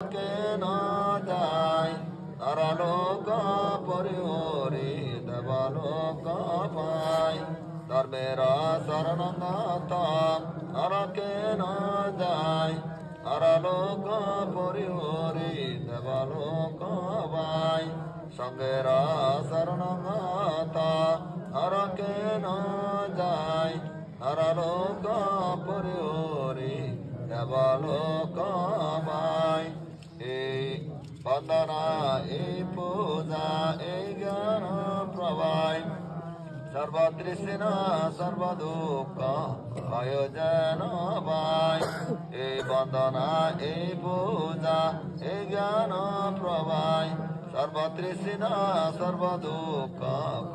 কেন যায় তারা লোক পরিহরি দেবলোক পায় ধর্মের শরণাগত তারা কেন যায় তারা লোক পরিহরি দেবলোক পায় সঙ্গের শরণাগত তারা কেন যায় তারা লোক পরিহরি দেবলোক পায় এই বন্দনা এই পূজা এই জ্ঞান প্রবায় সর্বদৃশ্য সর্বদুঃখ আয়োজন পায় এই বন্দনা এই পূজা এই জ্ঞান প্রবায় সর্বদৃশ্য সর্বদুঃখ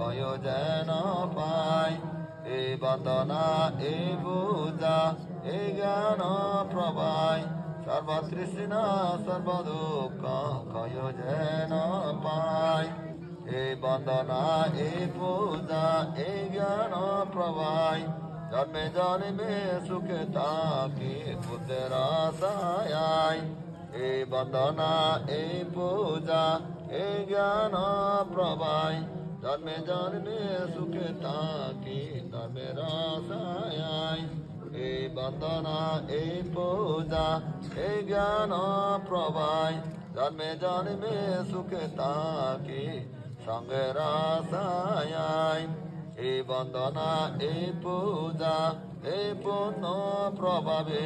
আয়োজন পায় এই বন্দনা এই পূজা এই জ্ঞান প্রবায় সর্বতৃষ্ণ সর্বদুঃখ ক্ষয় যেন পায় এই বন্দনা এই পূজা এই জ্ঞান প্রবায় জন্মে জন্মে সুখে থাকি বুদ্ধের আশায় এই বন্দনা এই পূজা এই জ্ঞান প্রবায় জন্মে জন্মে সুখে থাকি ধর্মের আশায় এই বন্দনা এই পূজা এই জ্ঞান প্রবায় জন্মে জন্মে সুখে থাকি সঙ্গের আশায় এই বন্দনা এই পূজা এই পুণ্য প্রভাবে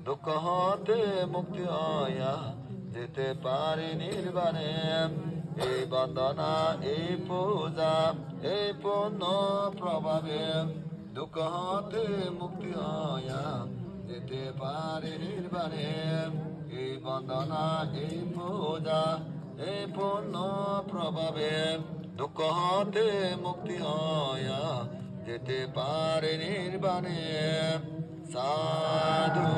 দুঃখ হতে মুক্তি হইয়া যেতে পারি নির্বাণে এই বন্দনা এই পূজা এই পুণ্য প্রভাবে দুঃখ হতে মুক্তি হইয়া যেতে পারে নির্বাণে এই বন্দনা এই পূজা এই পুণ্য প্রভাবে দুঃখ হতে মুক্তি হইয়া যেতে পারে নির্বাণে সাধু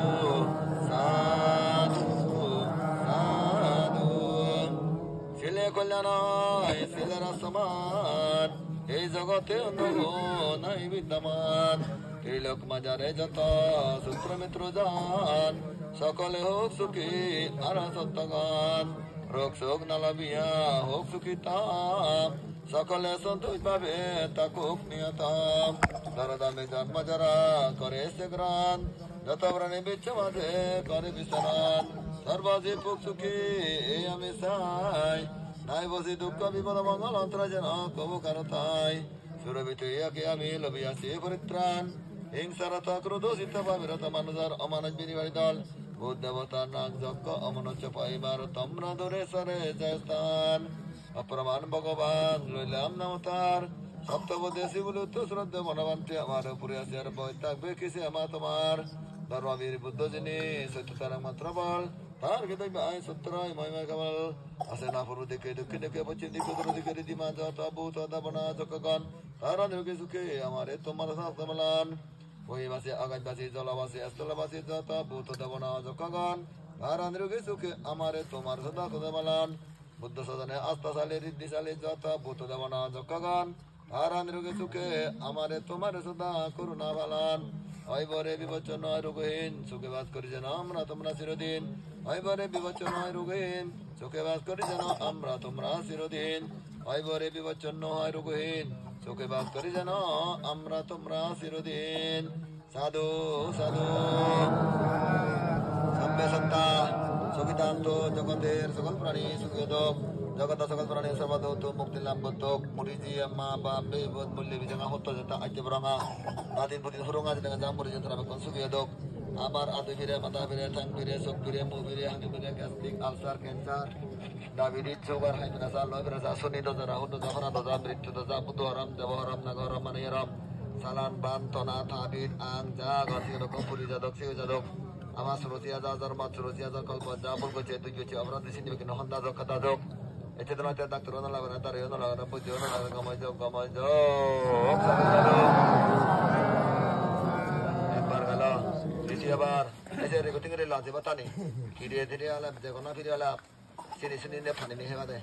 সাধু সাধু ছেলে কল্যাণ ছেলেরা সমান এই জগতে অন্য নাই বিদ্যমান এই লোক মাজারে যত সূত্র মিত্র যান সকলে হোক সুখী আর সত্যগান রোগ শোক নালাবিয়া হোক সুখী তাম সকলে সন্তোষ পাবে তাকুক নিয়তাম দরদামে যাক মাজারা করে সে গ্রান যত প্রাণী বিচ্ছ মাঝে করে বিচরণ সর্বাজীব হোক সুখী এই আমি চাই নাই বসি দুঃখ বিপদ মঙ্গল অন্তরা যেন কবু কারো তাই সুরভিত ইয়াকে আমি লবিয়াছি পরিত্রাণ হিংসারত ক্রোধ চিত্ত পাবিরত মানুষের অমানব বিনিবাড়ি দল ভূত দেবতার নাক যজ্ঞ অমনোচ্চ পাইবার তোমরা দূরে সরে জয়স্থান অপ্রমাণ ভগবান লইলাম নামতার সপ্তবদেশী বলে উত্তর শ্রদ্ধা মনোবান্তি আমার উপরে আছে আর বই থাকবে কিসে আমার তোমার ধর্মবীর বুদ্ধ যিনি সত্যতার মাত্র বল তার কে আয় সত্যরায় মহিমা কেবল আসে না পূর্ব দিকে দক্ষিণ দিকে পশ্চিম দিকে উত্তর দিকে রীতিমা যত ভূত দাবনা যজ্ঞগণ তারা নির্গে সুখে আমারে তোমার সামলান বহিবাসী আগামবাসী জলবাসী স্থলবাসী যত ভূত দেবনা যজ্ঞগণ তারা নির্গে সুখে আমারে তোমার সদা সদাবলান বুদ্ধ সদনে আস্থাশালী ঋদ্ধিশালী যত ভূত দেবনা যজ্ঞগণ তারা নির্গে সুখে আমারে তোমার সদা করুণা বালান ঐবরে বিবচন রোগহীন সুখে বাস করি যেন আমরা তোমরা চিরদিন ঐবরে বিবচন রোগহীন সুখে বাস করি যেন আমরা তোমরা চিরদিন ঐবরে বিবচন হয় রোগহীন সুখে বাস করি যেন আমরা তোমরা চিরদিন সাধু সাধু সভ্য সত্তা সুখিতান্ত জগতের সকল প্রাণী সুখদক জগত সকল প্রাণী সর্বদৌত মুক্তি লাভ বদ্ধক মুরিজি মা বাপ বেবদ মূল্য বিজঙ্গা হত যেটা আজ্ঞ বরঙা নাদিন প্রতি হরঙ্গা যেটা জামুরি যন্ত্র বেকন সুখদক আমার আদু ফিরে মাথা ফিরে ঠাং ফিরে চোখ ফিরে মুখ ফিরে হাঁটি ফিরে gastric ulcer cancer diabetes sugar high pressure low pressure Shani দজা রাহু দজা হরা দজা মৃত্যু দজা বুধ হরম দেব হরম নাগ হরম মানে হরম সালান বান তনা থাবির আং যা গতি রকম পুরি যাদক সিও যাদক আমার সুরতি হাজার মাত সুরতি হাজার কল্প যা বল গছে তুই গছে অপরাধ সিনি বেকিন হন্দা দক কথা দক এতে তো নাতে ডাক্তার না লাগা না তার না লাগা না বুঝো না লাগা গমাই যাও একবার গেল দ্বিতীয়বার ऐसे রেকর্ডিং রে লাজে বাতানি ধীরে ধীরে আলাপ দেখো না ফিরে আলাপ সিনি সিনি নে ফানি নে হেবা দে